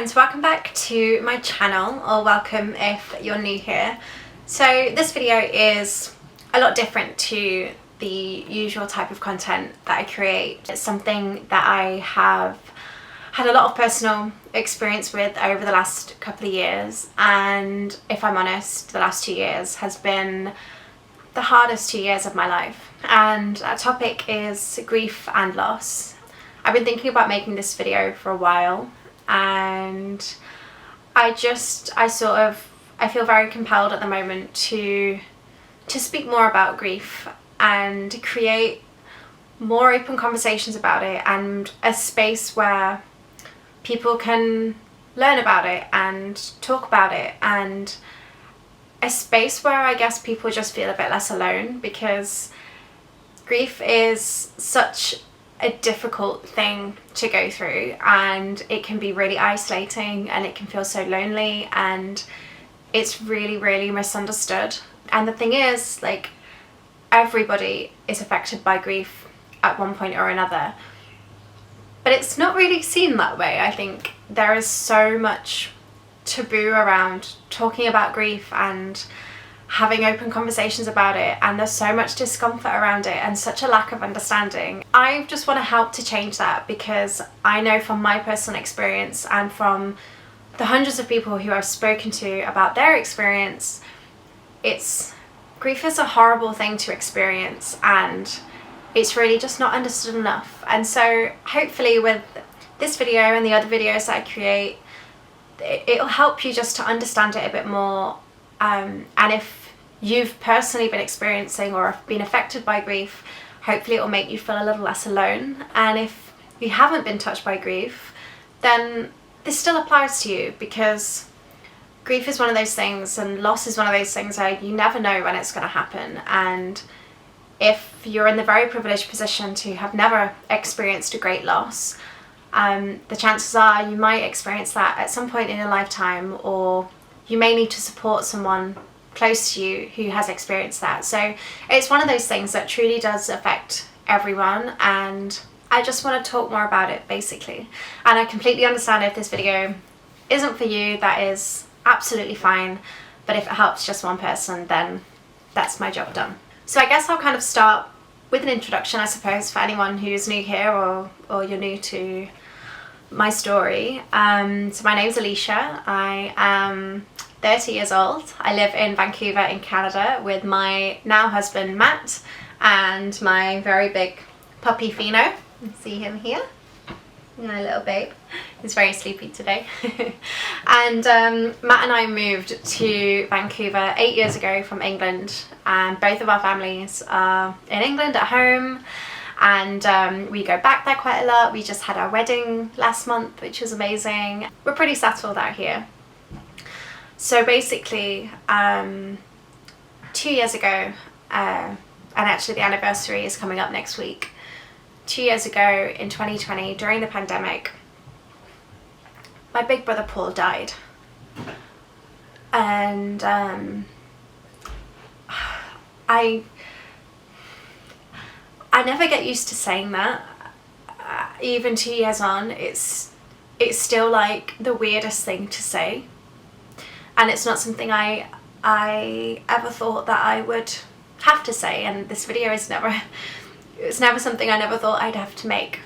friends, welcome back to my channel, or welcome if you're new here. So this video is a lot different to the usual type of content that I create. It's something that I have had a lot of personal experience with over the last couple of years, and if I'm honest, the last 2 years has been the hardest 2 years of my life. And that topic is grief and loss. I've been thinking about making this video for a while, and I feel very compelled at the moment to speak more about grief and create more open conversations about it, and a space where people can learn about it and talk about it, and a space where I guess people just feel a bit less alone, because grief is such a difficult thing to go through, and it can be really isolating, and it can feel so lonely, and it's really misunderstood. And the thing is, like, everybody is affected by grief at one point or another, but it's not really seen that way. I think there is so much taboo around talking about grief and having open conversations about it, and there's so much discomfort around it and such a lack of understanding. I just want to help to change that, because I know from my personal experience and from the hundreds of people who I've spoken to about their experience, grief is a horrible thing to experience, and it's really just not understood enough. And so hopefully with this video and the other videos that I create, it'll help you just to understand it a bit more. And if you've personally been experiencing or been affected by grief, hopefully it will make you feel a little less alone. And if you haven't been touched by grief, then this still applies to you, because grief is one of those things, and loss is one of those things where you never know when it's going to happen. And if you're in the very privileged position to have never experienced a great loss, the chances are you might experience that at some point in your lifetime, or you may need to support someone close to you who has experienced that. So it's one of those things that truly does affect everyone, and I just want to talk more about it, basically. And I completely understand if this video isn't for you, that is absolutely fine, but if it helps just one person, then that's my job done. So I guess I'll kind of start with an introduction, I suppose, for anyone who's new here, or you're new to my story. So my name's Alicia. I am 30 years old. I live in Vancouver in Canada with my now husband Matt and my very big puppy Fino. You can see him here, my little babe. He's very sleepy today. And Matt and I moved to Vancouver 8 years ago from England, and both of our families are in England at home, and we go back there quite a lot. We just had our wedding last month, which was amazing. We're pretty settled out here. So basically 2 years ago, and actually the anniversary is coming up next week, 2 years ago in 2020, during the pandemic, my big brother Paul died. And I never get used to saying that. Even 2 years on, it's still like the weirdest thing to say, and it's not something I ever thought that I would have to say. And this video is never something I never thought I'd have to make.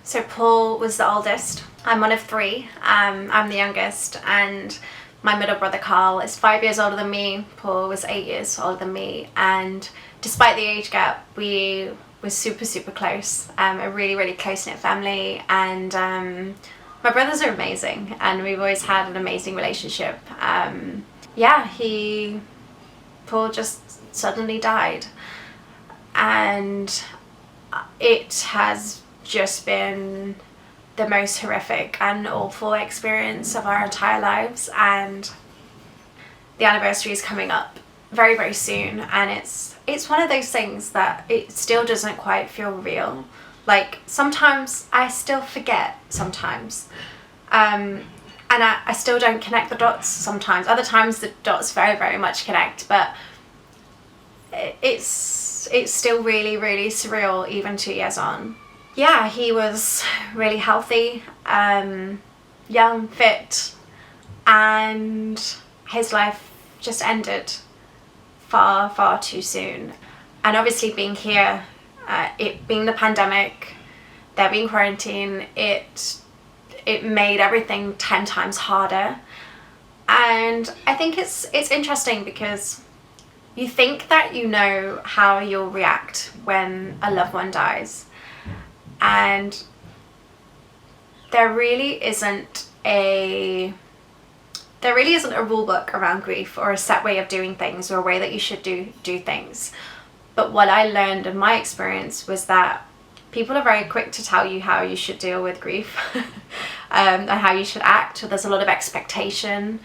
So Paul was the oldest. I'm one of three. I'm the youngest, and my middle brother Carl is 5 years older than me. Paul was 8 years older than me, and despite the age gap, we were super close. A really close-knit family, and my brothers are amazing, and we've always had an amazing relationship. Paul just suddenly died, and it has just been the most horrific and awful experience of our entire lives. And the anniversary is coming up very soon, and it's one of those things that it still doesn't quite feel real. Like, sometimes I still forget sometimes, and I still don't connect the dots sometimes. Other times the dots very much connect, but it's still really surreal even 2 years on. Yeah, he was really healthy. young, fit, and his life just ended far, far too soon. And obviously being here, it being the pandemic, there being quarantine, it made everything 10 times harder. And I think it's interesting because you think that you know how you'll react when a loved one dies, and there really isn't a rule book around grief, or a set way of doing things, or a way that you should do things. But what I learned in my experience was that people are very quick to tell you how you should deal with grief and how you should act. There's a lot of expectation.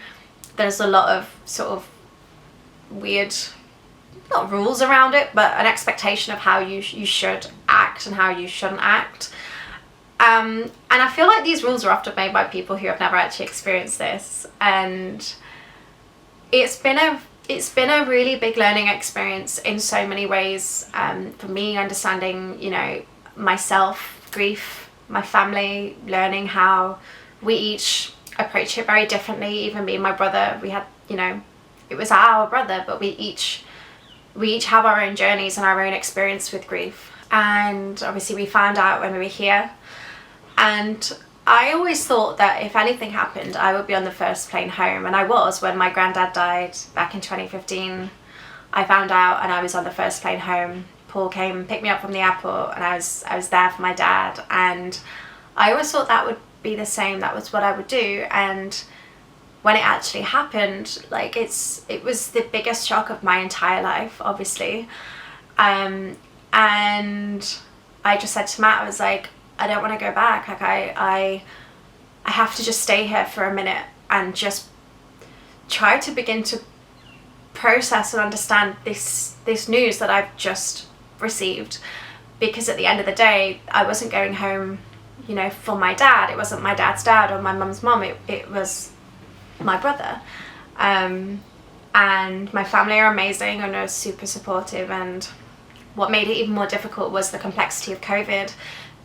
There's a lot of sort of weird, not rules around it, but an expectation of how you should act and how you shouldn't act. And I feel like these rules are often made by people who have never actually experienced this. And it's been a really big learning experience in so many ways, for me, understanding, you know, myself, grief, my family, learning how we each approach it very differently. Even me and my brother, we had, you know, it was our brother, but we each have our own journeys and our own experience with grief. And obviously we found out when we were here, and I always thought that if anything happened, I would be on the first plane home. And I was. When my granddad died back in 2015, I found out and I was on the first plane home. Paul came and picked me up from the airport, and I was there for my dad. And I always thought that would be the same. That was what I would do. And when it actually happened, like, it was the biggest shock of my entire life, obviously. And I just said to Matt, I was like, I don't want to go back. Like, I have to just stay here for a minute and just try to begin to process and understand this news that I've just received. Because at the end of the day, I wasn't going home, you know, for my dad. It wasn't my dad's dad or my mum's mum. It was my brother. And my family are amazing and are super supportive. And what made it even more difficult was the complexity of COVID.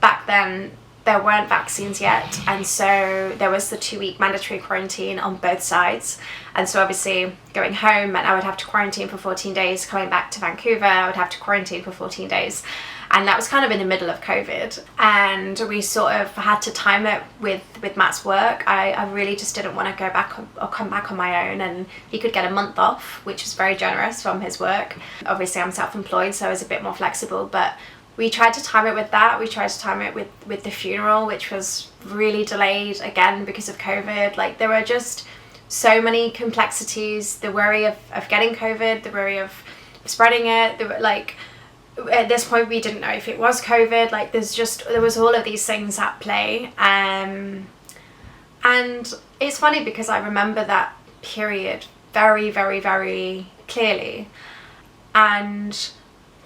Back then, there weren't vaccines yet, and so there was the 2-week mandatory quarantine on both sides. And so obviously going home meant I would have to quarantine for 14 days. Coming back to Vancouver, I would have to quarantine for 14 days. And that was kind of in the middle of COVID. And we sort of had to time it with Matt's work. I really just didn't want to go back or come back on my own. And he could get a month off, which is very generous from his work. Obviously, I'm self-employed, so I was a bit more flexible. But we tried to time it with that. We tried to time it with the funeral, which was really delayed again because of COVID. Like, there were just so many complexities. The worry of getting COVID, the worry of spreading it. At this point, we didn't know if it was COVID. Like, there was all of these things at play. And it's funny because I remember that period very, very, very clearly. And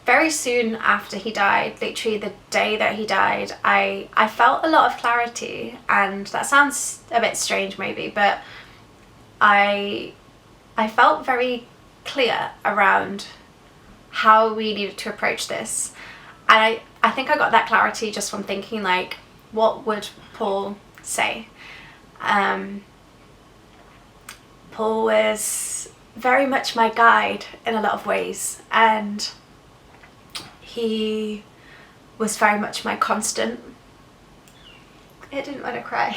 very soon after he died, literally the day that he died, I felt a lot of clarity. And that sounds a bit strange maybe, but I felt very clear around how we needed to approach this. And I think I got that clarity just from thinking, like, what would Paul say? Paul was very much my guide in a lot of ways, and he was very much my constant. I didn't want to cry.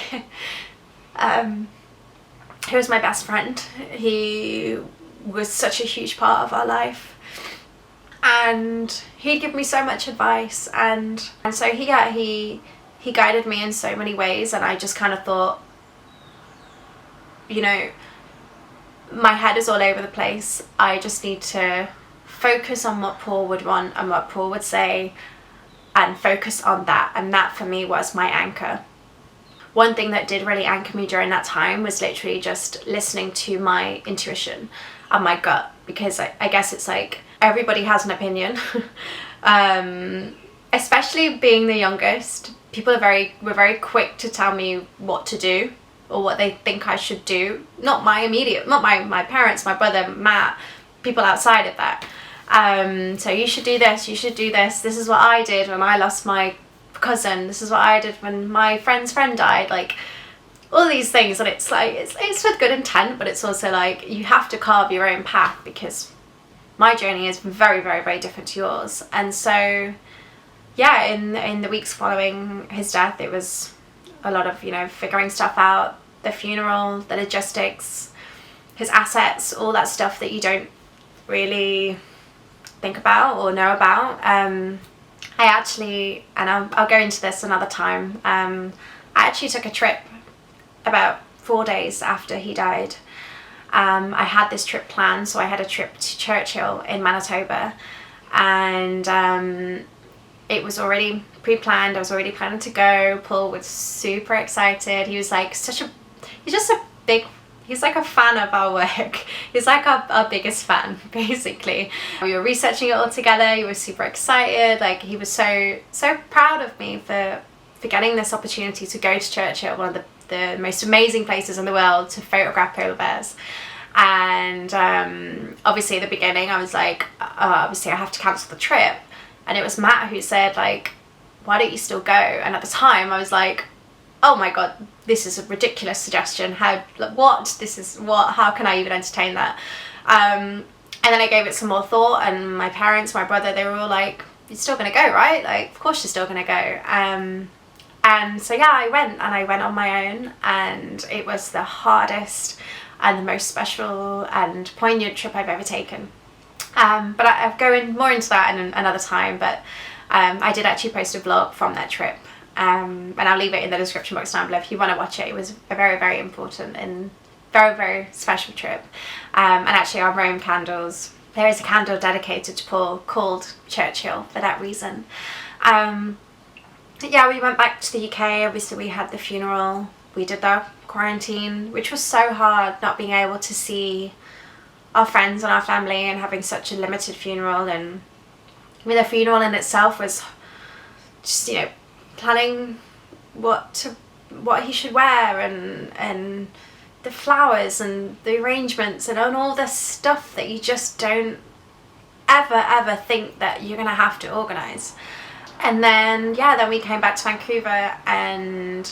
He was my best friend. He was such a huge part of our life, and he'd give me so much advice, and so he guided me in so many ways. And I just kind of thought, you know, my head is all over the place. I just need to focus on what Paul would want and what Paul would say, and focus on that. And that for me was my anchor. One thing that did really anchor me during that time was literally just listening to my intuition and my gut, because I guess it's like everybody has an opinion. Especially being the youngest, people were very quick to tell me what to do or what they think I should do. Not my parents, my brother, Matt, people outside of that. So you should do this, you should do this. This is what I did when I lost my cousin. This is what I did when my friend's friend died. Like, all these things, and it's like it's with good intent, but it's also like you have to carve your own path, because my journey is very, very, very different to yours. And so yeah, in the weeks following his death, it was a lot of, you know, figuring stuff out, the funeral, the logistics, his assets, all that stuff that you don't really think about or know about. I actually, and I'll go into this another time, I actually took a trip about 4 days after he died. I had this trip planned, so I had a trip to Churchill in Manitoba, and it was already pre-planned. I was already planning to go. Paul was super excited. He was like he's like a fan of our work. He's like our biggest fan, basically. We were researching it all together. He was super excited. Like, he was so proud of me for getting this opportunity to go to Churchill, one of the most amazing places in the world, to photograph polar bears. And obviously at the beginning I was like, obviously I have to cancel the trip. And it was Matt who said, like, why don't you still go? And at the time I was like, oh my god, this is a ridiculous suggestion. How can I even entertain that? And then I gave it some more thought, and my parents, my brother, they were all like, you're still gonna go, right? Like, of course you're still gonna go. And so yeah, I went on my own, and it was the hardest and the most special and poignant trip I've ever taken. But I'll go in more into that in another time. But I did actually post a vlog from that trip, and I'll leave it in the description box down below if you want to watch it. It was a very, very important and very, very special trip. And actually our Rome candles, there is a candle dedicated to Paul called Churchill for that reason. Yeah, we went back to the UK. Obviously we had the funeral, we did the quarantine, which was so hard, not being able to see our friends and our family and having such a limited funeral. And I mean, the funeral in itself was just, you know, planning what he should wear, and the flowers and the arrangements and all this stuff that you just don't ever think that you're gonna have to organize. And then yeah, then we came back to Vancouver, and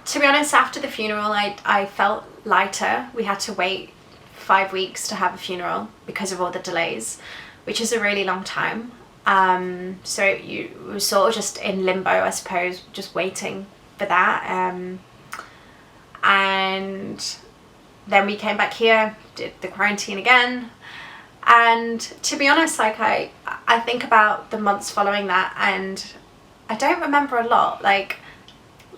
to be honest, after the funeral I felt lighter. We had to wait 5 weeks to have a funeral because of all the delays, which is a really long time. So you were sort of just in limbo, I suppose, just waiting for that. And then we came back here, did the quarantine again. And to be honest, like I think about the months following that, and I don't remember a lot. Like,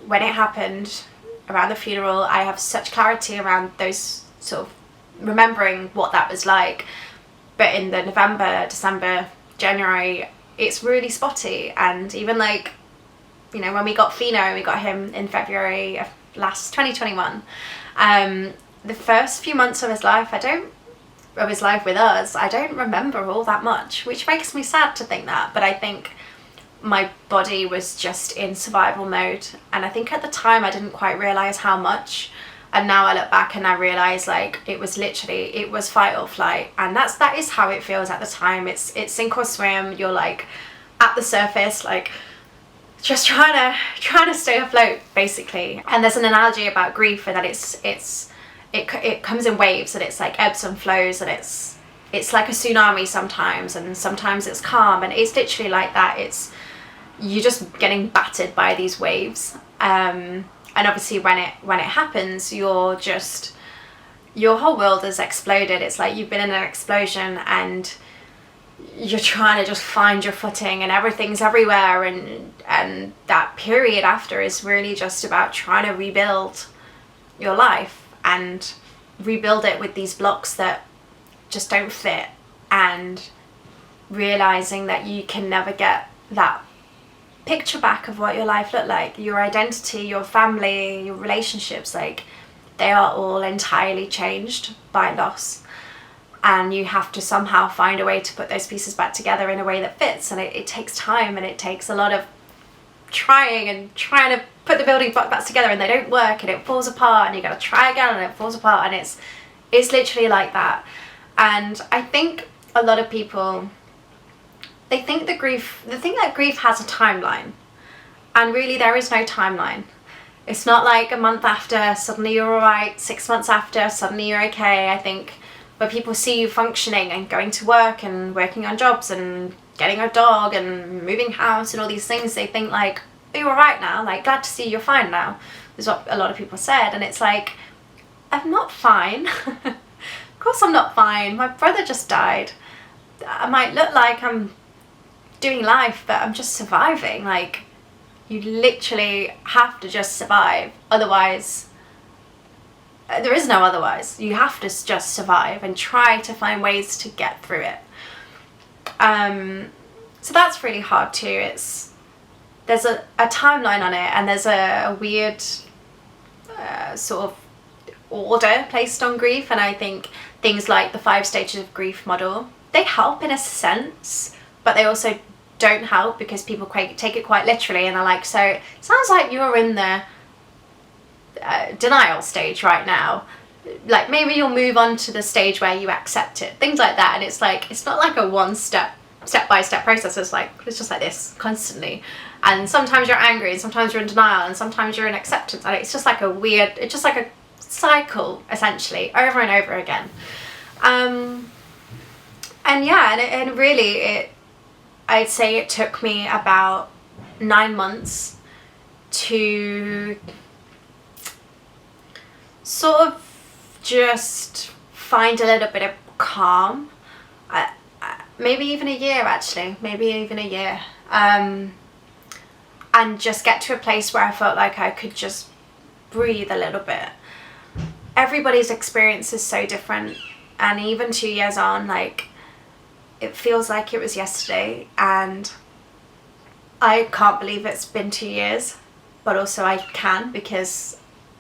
when it happened around the funeral, I have such clarity around those sort of remembering what that was like. But in the November, December, January, it's really spotty. And even like, you know, when we got Fino, we got him in February of last 2021. The first few months of his life, with us, I don't remember all that much, which makes me sad to think that. But I think my body was just in survival mode, and I think at the time I didn't quite realize how much. And now I look back and I realize, like, it was fight or flight, and that is how it feels at the time. It's sink or swim. You're like at the surface, like just trying to stay afloat, basically. And there's an analogy about grief, and that it comes in waves, and it's like ebbs and flows, and it's like a tsunami sometimes, and sometimes it's calm, and it's literally like that. You're just getting battered by these waves. And obviously when it happens, your whole world has exploded. It's like you've been in an explosion, and you're trying to just find your footing, and everything's everywhere, and that period after is really just about trying to rebuild your life and rebuild it with these blocks that just don't fit, and realizing that you can never get that picture back of what your life looked like. Your identity, your family, your relationships, like, they are all entirely changed by loss, and you have to somehow find a way to put those pieces back together in a way that fits. And it takes time, and it takes a lot of trying to put the building blocks together, and they don't work, and it falls apart, and you gotta try again, and it falls apart, and it's literally like that. And I think a lot of people, they think that grief has a timeline, and really there is no timeline. It's not like a month after suddenly you're alright, 6 months after suddenly you're okay. I think when people see you functioning and going to work and working on jobs and getting a dog and moving house and all these things, they think like, are you alright now? Like, glad to see you're fine now, is what a lot of people said. And it's like, I'm not fine. Of course I'm not fine. My brother just died. I might look like I'm doing life, but I'm just surviving. Like, you literally have to just survive. Otherwise, there is no otherwise. You have to just survive and try to find ways to get through it. So that's really hard too. There's a timeline on it, and there's a weird sort of order placed on grief. And I think things like the 5 stages of grief model, they help in a sense, but they also don't help because people take it quite literally, and they're like, so it sounds like you're in the denial stage right now, like maybe you'll move on to the stage where you accept it, things like that. And it's like, it's not like a step-by-step process. It's just like this constantly, and sometimes you're angry and sometimes you're in denial and sometimes you're in acceptance, and it's just like it's just like a cycle essentially over and over again. And yeah, and really I'd say it took me about 9 months to sort of just find a little bit of calm. Maybe even a year, actually. Maybe even a year. And just get to a place where I felt like I could just breathe a little bit. Everybody's experience is so different. And even 2 years on, like, it feels like it was yesterday, and I can't believe it's been 2 years, but also I can, because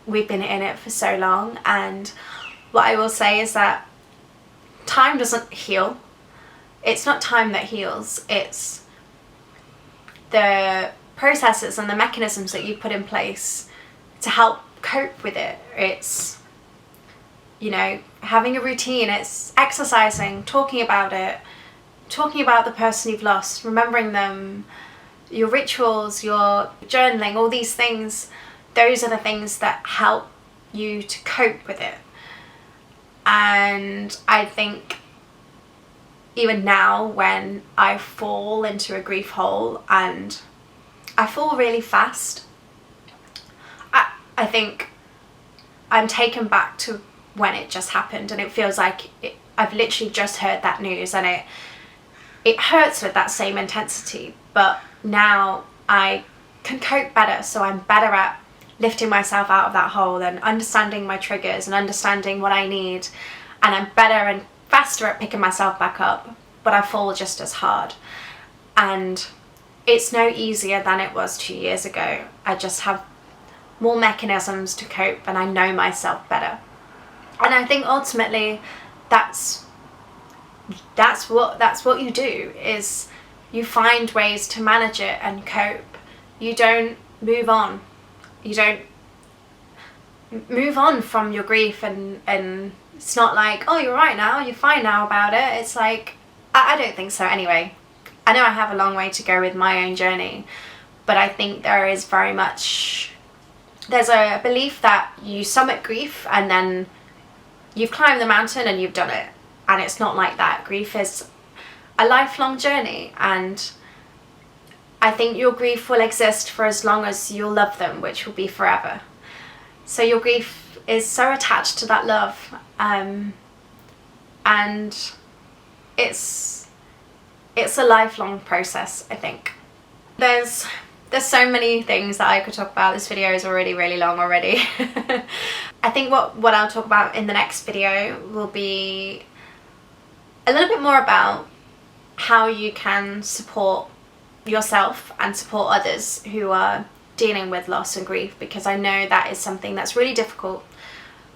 we've been in it for so long. And what I will say is that time doesn't heal. It's not time that heals, it's the processes and the mechanisms that you put in place to help cope with it. It's, you know, having a routine, it's exercising, talking about it, talking about the person you've lost, remembering them, your rituals, your journaling, all these things. Those are the things that help you to cope with it. And I think even now, when I fall into a grief hole, and I fall really fast, I think I'm taken back to when it just happened, and it feels like I've literally just heard that news, and it hurts with that same intensity. But now I can cope better, so I'm better at lifting myself out of that hole and understanding my triggers and understanding what I need, and I'm better and faster at picking myself back up, but I fall just as hard. And it's no easier than it was 2 years ago. I just have more mechanisms to cope, and I know myself better. And I think ultimately that's what you do, is you find ways to manage it and cope. You don't move on. You don't move on from your grief, and it's not like, oh, you're right now, you're fine now about it. It's like, I don't think so anyway. I know I have a long way to go with my own journey, but I think there's a belief that you summit grief and then you've climbed the mountain and you've done it. And it's not like that. Grief is a lifelong journey, and I think your grief will exist for as long as you'll love them, which will be forever. So your grief is so attached to that love, and it's a lifelong process, I think. There's so many things that I could talk about. This video is already really long already. I think what I'll talk about in the next video will be a little bit more about how you can support yourself and support others who are dealing with loss and grief, because I know that is something that's really difficult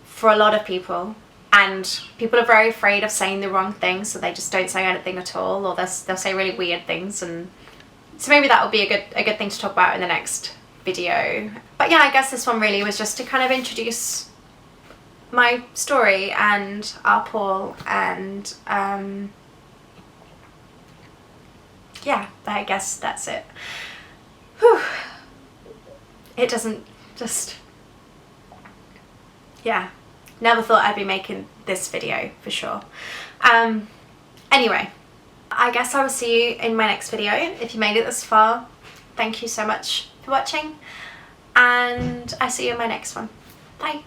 for a lot of people, and people are very afraid of saying the wrong thing, so they just don't say anything at all, or they'll say really weird things. And so maybe that will be a good thing to talk about in the next video. But yeah, I guess this one really was just to kind of introduce my story and our Paul, and yeah, I guess that's it. Whew. It doesn't just, yeah, never thought I'd be making this video for sure. Anyway, I guess I will see you in my next video. If you made it this far, thank you so much for watching, and I see you in my next one. Bye.